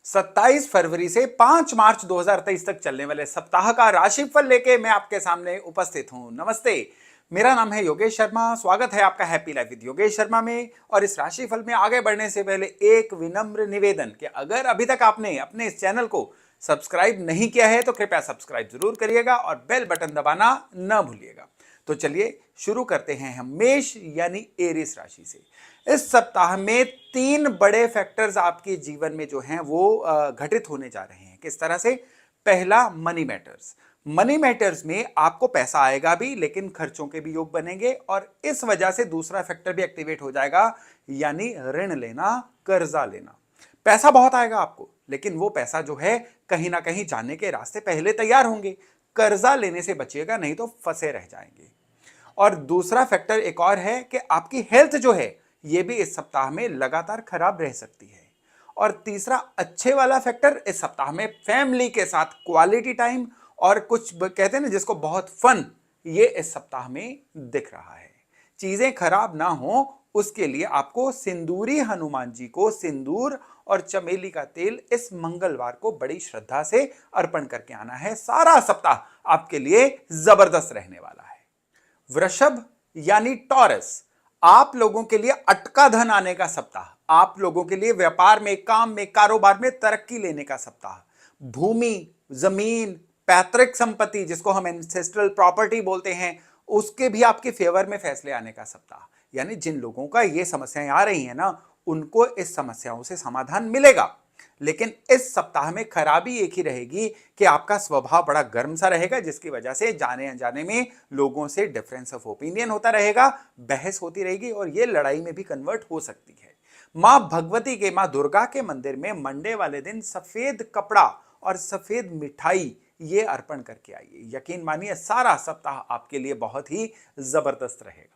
27 फरवरी से 5 मार्च 2023 तक चलने वाले सप्ताह का राशिफल लेके मैं आपके सामने उपस्थित हूं। नमस्ते, मेरा नाम है योगेश शर्मा। स्वागत है आपका happy life with Yogesh Sharma में। और इस राशिफल में आगे बढ़ने से पहले एक विनम्र निवेदन कि अगर अभी तक आपने अपने इस चैनल को सब्सक्राइब नहीं किया है तो कृपया सब्सक्राइब जरूर करिएगा और बेल बटन दबाना न भूलिएगा। तो चलिए शुरू करते हैं हम मेष यानी एरिस राशि से। इस सप्ताह में 3 बड़े फैक्टर्स आपके जीवन में जो हैं वो घटित होने जा रहे हैं। किस तरह से? पहला, मनी मैटर्स। मनी मैटर्स में आपको पैसा आएगा भी, लेकिन खर्चों के भी योग बनेंगे और इस वजह से दूसरा फैक्टर भी एक्टिवेट हो जाएगा, यानी ऋण लेना, कर्जा लेना। पैसा बहुत आएगा आपको, लेकिन वो पैसा जो है कहीं ना कहीं जाने के रास्ते पहले तैयार होंगे। कर्जा लेने से बचिएगा, नहीं तो फंसे रह जाएंगे। और दूसरा फैक्टर एक और है कि आपकी हेल्थ जो है ये भी इस सप्ताह में लगातार खराब रह सकती है। और तीसरा अच्छे वाला फैक्टर इस सप्ताह में फैमिली के साथ क्वालिटी टाइम और कुछ कहते हैं ना जिसको बहुत फन, ये इस सप्ताह में दिख रहा है। चीजें खराब ना हो उसके लिए आपको सिंदूरी हनुमान जी को सिंदूर और चमेली का तेल इस मंगलवार को बड़ी श्रद्धा से अर्पण करके आना है। सारा सप्ताह आपके लिए जबरदस्त रहने वाला है। वृषभ यानी टॉरस, आप लोगों के लिए अटका धन आने का सप्ताह। आप लोगों के लिए व्यापार में, काम में, कारोबार में तरक्की लेने का सप्ताह। भूमि, जमीन, पैतृक संपत्ति जिसको हम एंसेस्ट्रल प्रॉपर्टी बोलते हैं, उसके भी आपके फेवर में फैसले आने का सप्ताह। यानी जिन लोगों का ये समस्याएं आ रही हैं ना, उनको इस समस्याओं से समाधान मिलेगा। लेकिन इस सप्ताह में खराबी एक ही रहेगी कि आपका स्वभाव बड़ा गर्म सा रहेगा, जिसकी वजह से जाने अनजाने में लोगों से डिफरेंस ऑफ ओपिनियन होता रहेगा, बहस होती रहेगी और यह लड़ाई में भी कन्वर्ट हो सकती है। मां भगवती के, मां दुर्गा के मंदिर में मंडे वाले दिन सफेद कपड़ा और सफेद मिठाई ये अर्पण करके आइए। यकीन मानिए सारा सप्ताह आपके लिए बहुत ही जबरदस्त रहेगा।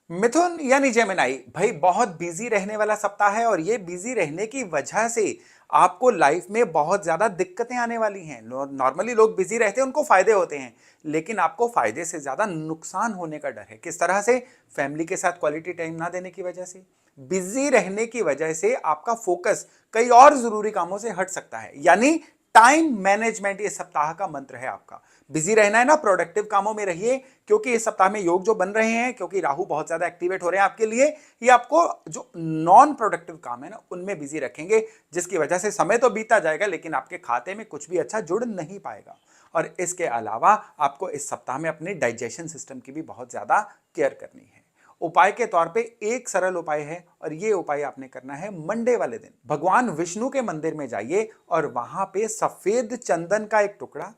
मिथुन यानी जेमिनाई, भाई बहुत बिजी रहने वाला सप्ताह है और ये बिजी रहने की वजह से आपको लाइफ में बहुत ज्यादा दिक्कतें आने वाली हैं। नॉर्मली लोग बिजी रहते हैं, उनको फायदे होते हैं, लेकिन आपको फायदे से ज्यादा नुकसान होने का डर है। किस तरह से? फैमिली के साथ क्वालिटी टाइम ना देने की वजह से, बिजी रहने की वजह से आपका फोकस कई और जरूरी कामों से हट सकता है। यानी टाइम मैनेजमेंट इस सप्ताह का मंत्र है आपका। बिजी रहना है ना, प्रोडक्टिव कामों में रहिए, क्योंकि इस सप्ताह में योग जो बन रहे हैं, क्योंकि राहु बहुत ज्यादा एक्टिवेट हो रहे हैं आपके लिए, ये आपको जो नॉन प्रोडक्टिव काम है ना उनमें बिजी रखेंगे, जिसकी वजह से समय तो बीता जाएगा लेकिन आपके खाते में कुछ भी अच्छा जुड़ नहीं पाएगा। और इसके अलावा आपको इस सप्ताह में अपने डाइजेशन सिस्टम की भी बहुत ज्यादा केयर करनी है। उपाय के तौर पे एक सरल उपाय है और ये उपाय आपने करना है मंडे वाले दिन भगवान विष्णु के मंदिर में जाइए और वहां पे सफेद चंदन का एक टुकड़ा,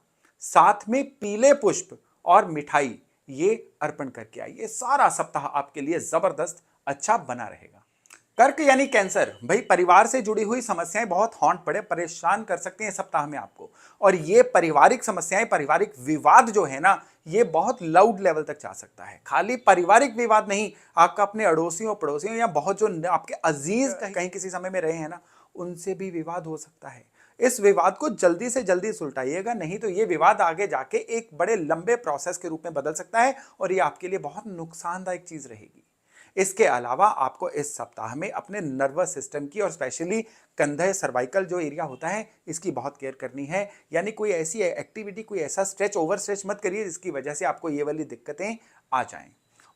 साथ में पीले पुष्प और मिठाई ये अर्पण करके आइए। सारा सप्ताह आपके लिए जबरदस्त अच्छा बना रहेगा। कर्क यानी कैंसर, भाई परिवार से जुड़ी हुई समस्याएं बहुत हॉन्ट पड़े, परेशान कर सकते हैं सप्ताह में आपको। और ये पारिवारिक समस्याएं, पारिवारिक विवाद जो है ना, ये बहुत लाउड लेवल तक जा सकता है। खाली पारिवारिक विवाद नहीं, आपका अपने अड़ोसियों पड़ोसियों या बहुत जो आपके अजीज कहीं किसी समय में रहे हैं ना, उनसे भी विवाद हो सकता है। इस विवाद को जल्दी से जल्दी सुलटाइएगा, नहीं तो ये विवाद आगे जाके एक बड़े लंबे प्रोसेस के रूप में बदल सकता है और ये आपके लिए बहुत नुकसानदायक चीज रहेगी। इसके अलावा आपको इस सप्ताह में अपने नर्वस सिस्टम की और स्पेशली कंधे, सर्वाइकल जो एरिया होता है, इसकी बहुत केयर करनी है। यानी कोई ऐसी एक्टिविटी, कोई ऐसा स्ट्रेच, ओवर स्ट्रेच मत करिए जिसकी वजह से आपको ये वाली दिक्कतें आ जाएं।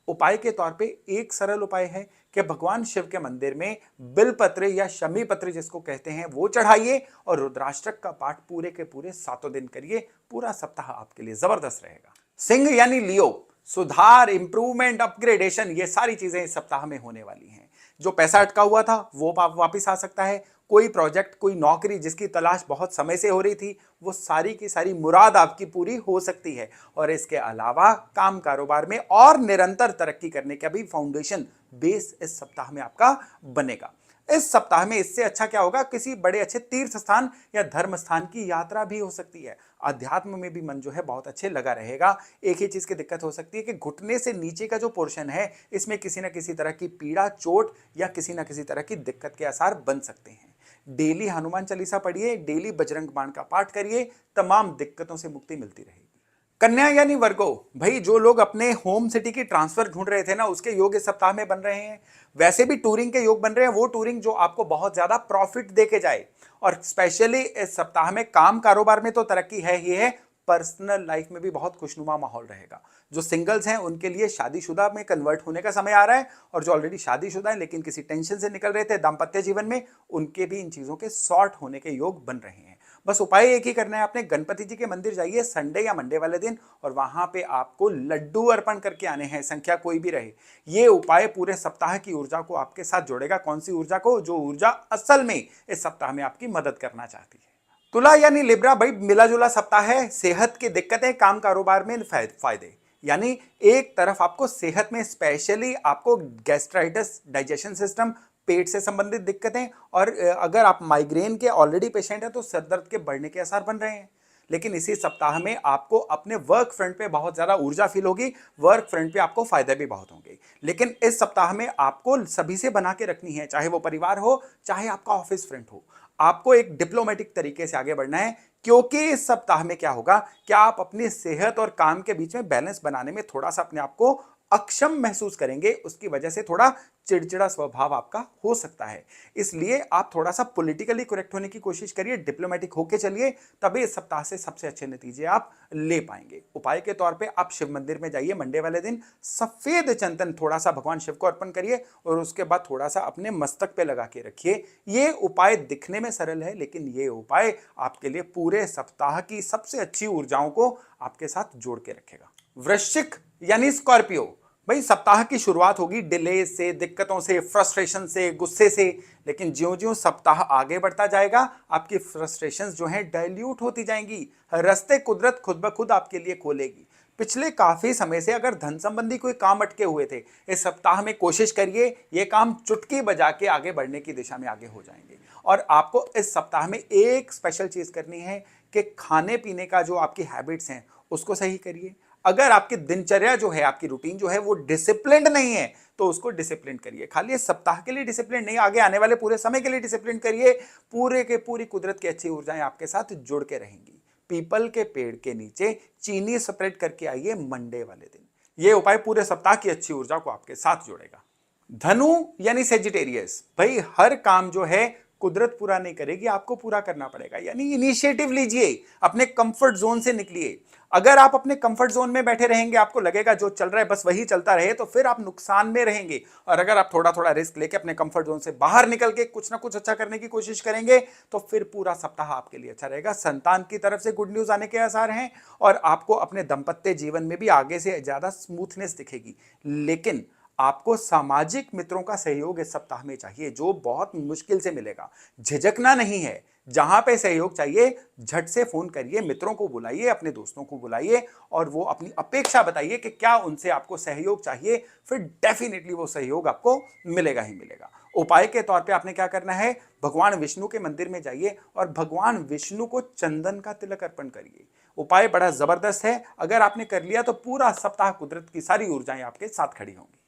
उपाय के तौर पे एक सरल उपाय है कि भगवान शिव के मंदिर में बिलपत्र या शमी पत्र जिसको कहते हैं वो चढ़ाइए और रुद्राष्टक का पाठ पूरे के पूरे 7 दिन करिए। पूरा सप्ताह आपके लिए जबरदस्त रहेगा। सिंह यानी लियो, सुधार, इंप्रूवमेंट, अपग्रेडेशन, ये सारी चीजें इस सप्ताह में होने वाली हैं। जो पैसा अटका हुआ था वो वापस आ सकता है। कोई प्रोजेक्ट, कोई नौकरी जिसकी तलाश बहुत समय से हो रही थी, वो सारी की सारी मुराद आपकी पूरी हो सकती है। और इसके अलावा काम कारोबार में और निरंतर तरक्की करने का भी फाउंडेशन, बेस इस सप्ताह में आपका बनेगा। इस सप्ताह में इससे अच्छा क्या होगा, किसी बड़े अच्छे तीर्थ स्थान या धर्म स्थान की यात्रा भी हो सकती है। अध्यात्म में भी मन जो है बहुत अच्छे लगा रहेगा। एक ही चीज की दिक्कत हो सकती है कि घुटने से नीचे का जो पोर्शन है, इसमें किसी ना किसी तरह की पीड़ा, चोट या किसी ना किसी तरह की दिक्कत के आसार बन सकते हैं। डेली हनुमान चालीसा पढ़िए, डेली बजरंग बाण का पाठ करिए, तमाम दिक्कतों से मुक्ति मिलती रहेगी। कन्या यानी वर्गो, भाई जो लोग अपने होम सिटी की ट्रांसफर ढूंढ रहे थे ना, उसके योग इस सप्ताह में बन रहे हैं। वैसे भी टूरिंग के योग बन रहे हैं, वो टूरिंग जो आपको बहुत ज्यादा प्रॉफिट देके जाए। और स्पेशली इस सप्ताह में काम कारोबार में तो तरक्की है ही है, पर्सनल लाइफ में भी बहुत खुशनुमा माहौल रहेगा। जो सिंगल्स हैं उनके लिए शादीशुदा में कन्वर्ट होने का समय आ रहा है, और जो ऑलरेडी शादीशुदा है लेकिन किसी टेंशन से निकल रहे थे दाम्पत्य जीवन में, उनके भी इन चीजों के सॉर्ट होने के योग बन रहे हैं। बस उपाय एक ही करना है, आपने गणपति जी के मंदिर जाइए संडे या मंडे वाले दिन, और वहां पे आपको लड्डू अर्पण करके आने हैं, संख्या कोई भी रहे। ये उपाय पूरे सप्ताह की ऊर्जा को आपके साथ जोड़ेगा। कौन सी ऊर्जा को? जो ऊर्जा असल में इस सप्ताह में आपकी मदद करना चाहती है। तुला यानी लिब्रा, भाई मिला जुला सप्ताह है। सेहत की दिक्कतें, काम कारोबार में फायदे। यानी एक तरफ आपको सेहत में स्पेशली आपको गैस्ट्राइटिस, डाइजेशन सिस्टम, पेट से संबंधित दिक्कतें, और अगर आप माइग्रेन के ऑलरेडी पेशेंट हैं तो सर दर्द के बढ़ने के आसार बन रहे हैं। लेकिन इसी सप्ताह में आपको अपने वर्क फ्रंट पे बहुत ज्यादा ऊर्जा फील होगी, वर्क फ्रंट पे आपको फायदे भी बहुत होंगे। लेकिन इस सप्ताह में आपको सभी से बना के रखनी है, चाहे वो परिवार हो चाहे आपका ऑफिस फ्रंट हो। आपको एक डिप्लोमेटिक तरीके से आगे बढ़ना है, क्योंकि इस सप्ताह में क्या होगा, क्या आप अपनी सेहत और काम के बीच में बैलेंस बनाने में थोड़ा सा अपने आप को अक्षम महसूस करेंगे। उसकी वजह से थोड़ा चिड़चिड़ा स्वभाव आपका हो सकता है। इसलिए आप थोड़ा सा पॉलिटिकली करेक्ट होने की कोशिश करिए, डिप्लोमेटिक होके चलिए, तभी इस सप्ताह से सबसे अच्छे नतीजे आप ले पाएंगे। उपाय के तौर पे आप शिव मंदिर में जाइए मंडे वाले दिन, सफेद चंदन थोड़ा सा भगवान शिव को अर्पण करिए, और उसके बाद थोड़ा सा अपने मस्तक पे लगा के रखिए। ये उपाय दिखने में सरल है, लेकिन ये उपाय आपके लिए पूरे सप्ताह की सबसे अच्छी ऊर्जाओं को आपके साथ जोड़ के रखेगा। वृश्चिक यानी स्कॉर्पियो, भाई सप्ताह की शुरुआत होगी डिले से, दिक्कतों से, फ्रस्ट्रेशन से, गुस्से से। लेकिन ज्यों-ज्यों सप्ताह आगे बढ़ता जाएगा, आपकी फ्रस्ट्रेशंस जो हैं डाइल्यूट होती जाएंगी। रास्ते कुदरत खुद ब खुद आपके लिए खोलेगी। पिछले काफी समय से अगर धन संबंधी कोई काम अटके हुए थे, इस सप्ताह में कोशिश करिए ये काम चुटकी बजा के आगे बढ़ने की दिशा में आगे हो जाएंगे। और आपको इस सप्ताह में एक स्पेशल चीज करनी है कि खाने पीने का जो आपकी हैबिट्स हैं उसको सही करिए। अगर आपकी दिनचर्या जो है, आपकी रूटीन जो है वो डिसिप्लिन्ड नहीं है, तो उसको डिसिप्लिन करिए। खाली इस सप्ताह के लिए डिसिप्लिन नहीं, आगे आने वाले पूरे समय के लिए डिसिप्लिन करिए। पूरे के पूरी कुदरत की अच्छी ऊर्जाएं आपके साथ जुड़ के रहेंगी। पीपल के पेड़ के नीचे चीनी स्प्रेड करके आइए मंडे वाले दिन। ये उपाय पूरे सप्ताह की अच्छी ऊर्जा को आपके साथ जोड़ेगा। धनु यानी सेजिटेरियस, भाई हर काम जो है कुदरत पूरा नहीं करेगी, आपको पूरा करना पड़ेगा। यानी इनिशिएटिव लीजिए, अपने कंफर्ट जोन से निकलिए। अगर आप अपने कंफर्ट जोन में बैठे रहेंगे, आपको लगेगा जो चल रहा है बस वही चलता रहे, तो फिर आप नुकसान में रहेंगे। और अगर आप थोड़ा थोड़ा रिस्क लेके अपने कंफर्ट जोन से बाहर निकल के कुछ ना कुछ अच्छा करने की कोशिश करेंगे, तो फिर पूरा सप्ताह आपके लिए अच्छा रहेगा। संतान की तरफ से गुड न्यूज आने के आसार हैं, और आपको अपने दाम्पत्य जीवन में भी आगे से ज्यादा स्मूथनेस दिखेगी। लेकिन आपको सामाजिक मित्रों का सहयोग इस सप्ताह में चाहिए, जो बहुत मुश्किल से मिलेगा। झिझकना नहीं है, जहां पे सहयोग चाहिए झट से फोन करिए, मित्रों को बुलाइए, अपने दोस्तों को बुलाइए, और वो अपनी अपेक्षा बताइए कि क्या उनसे आपको सहयोग चाहिए। फिर डेफिनेटली वो सहयोग आपको मिलेगा ही मिलेगा। उपाय के तौर पे आपने क्या करना है, भगवान विष्णु के मंदिर में जाइए और भगवान विष्णु को चंदन का तिलक अर्पण करिए। उपाय बड़ा जबरदस्त है, अगर आपने कर लिया तो पूरा सप्ताह कुदरत की सारी ऊर्जाएं आपके साथ खड़ी होंगी।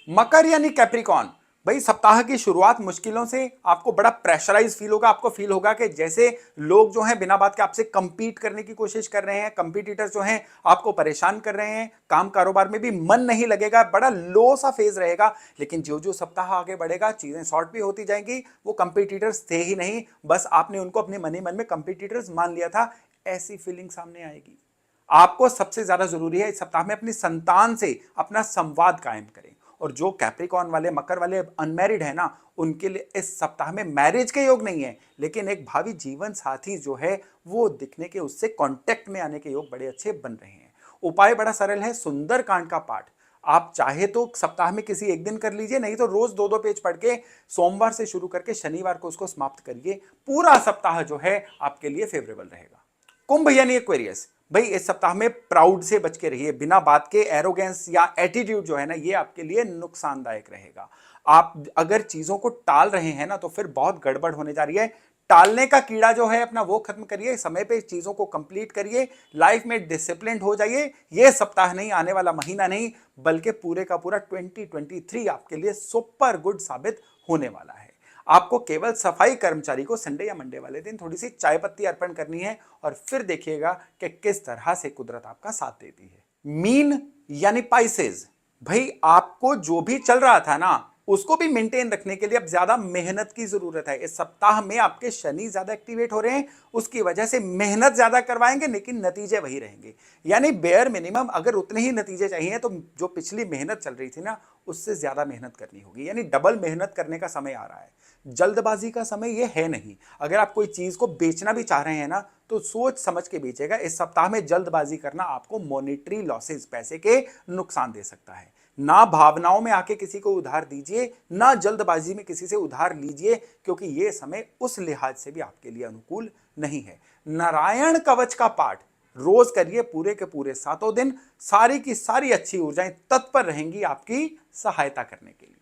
मकर यानी कैप्रिकॉन, भाई सप्ताह की शुरुआत मुश्किलों से, आपको बड़ा प्रेशराइज फील होगा। आपको फील होगा कि जैसे लोग जो हैं बिना बात के आपसे कंपीट करने की कोशिश कर रहे हैं, कंपटीटर्स जो हैं आपको परेशान कर रहे हैं। काम कारोबार में भी मन नहीं लगेगा, बड़ा लो सा फेज रहेगा। लेकिन जो जो सप्ताह आगे बढ़ेगा चीजें सॉर्ट भी होती जाएंगी। वो कंपटीटर्स थे ही नहीं, बस आपने उनको अपने मन ही मन में कंपटीटर्स मान लिया था, ऐसी फीलिंग सामने आएगी। आपको सबसे ज्यादा जरूरी है इस सप्ताह में अपनी संतान से अपना संवाद कायम करें। और जो कैप्रिकॉन वाले, मकर वाले अनमैरिड है ना, उनके लिए इस सप्ताह में मैरिज के योग नहीं है, लेकिन एक भावी जीवन साथी जो है वो दिखने के, उससे कांटेक्ट में आने के योग बड़े अच्छे बन रहे हैं। उपाय बड़ा सरल है, सुंदर कांड का पाठ। आप चाहे तो सप्ताह में किसी एक दिन कर लीजिए, नहीं तो रोज 2-2 पेज पढ़ के सोमवार से शुरू करके शनिवार को उसको समाप्त करिए। पूरा सप्ताह जो है आपके लिए फेवरेबल रहेगा। कुंभ यानी एक्वेरियस, भाई इस सप्ताह में प्राउड से बच के रहिए। बिना बात के एरोगेंस या एटीट्यूड जो है ना, ये आपके लिए नुकसानदायक रहेगा। आप अगर चीजों को टाल रहे हैं ना, तो फिर बहुत गड़बड़ होने जा रही है। टालने का कीड़ा जो है अपना वो खत्म करिए, समय पे चीजों को कंप्लीट करिए, लाइफ में डिसिप्लिन्ड हो जाइए। ये सप्ताह नहीं, आने वाला महीना नहीं, बल्कि पूरे का पूरा 2023 आपके लिए सुपर गुड साबित होने वाला है। आपको केवल सफाई कर्मचारी को संडे या मंडे वाले दिन थोड़ी सी चाय पत्ती अर्पण करनी है और फिर देखिएगा कि किस तरह से कुदरत आपका साथ देती है। मीन यानी पाइसेस, भाई आपको जो भी चल रहा था ना उसको भी मेंटेन रखने के लिए अब ज्यादा मेहनत की जरूरत है। इस सप्ताह में आपके शनि ज्यादा एक्टिवेट हो रहे हैं, उसकी वजह से मेहनत ज्यादा करवाएंगे लेकिन नतीजे वही रहेंगे। यानी बेयर मिनिमम अगर उतने ही नतीजे चाहिए तो जो पिछली मेहनत चल रही थी ना उससे ज्यादा मेहनत करनी होगी, यानी डबल मेहनत करने का समय आ रहा है। जल्दबाजी का समय ये है नहीं। अगर आप कोई चीज को बेचना भी चाह रहे हैं ना तो सोच समझ के बेचेगा। इस सप्ताह में जल्दबाजी करना आपको मॉनेटरी लॉसेस, पैसे के नुकसान दे सकता है। ना भावनाओं में आके किसी को उधार दीजिए, ना जल्दबाजी में किसी से उधार लीजिए, क्योंकि यह समय उस लिहाज से भी आपके लिए अनुकूल नहीं है। नारायण कवच का पाठ रोज करिए पूरे के पूरे 7 दिन। सारी की सारी अच्छी ऊर्जाएं तत्पर रहेंगी आपकी सहायता करने के लिए।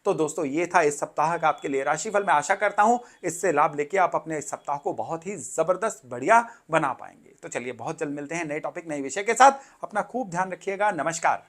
तो दोस्तों ये था इस सप्ताह का आपके लिए राशिफल। मैं आशा करता हूं इससे लाभ लेके आप अपने इस सप्ताह को बहुत ही जबरदस्त बढ़िया बना पाएंगे। तो चलिए बहुत जल्द मिलते हैं नए टॉपिक नए विषय के साथ। अपना खूब ध्यान रखिएगा। नमस्कार।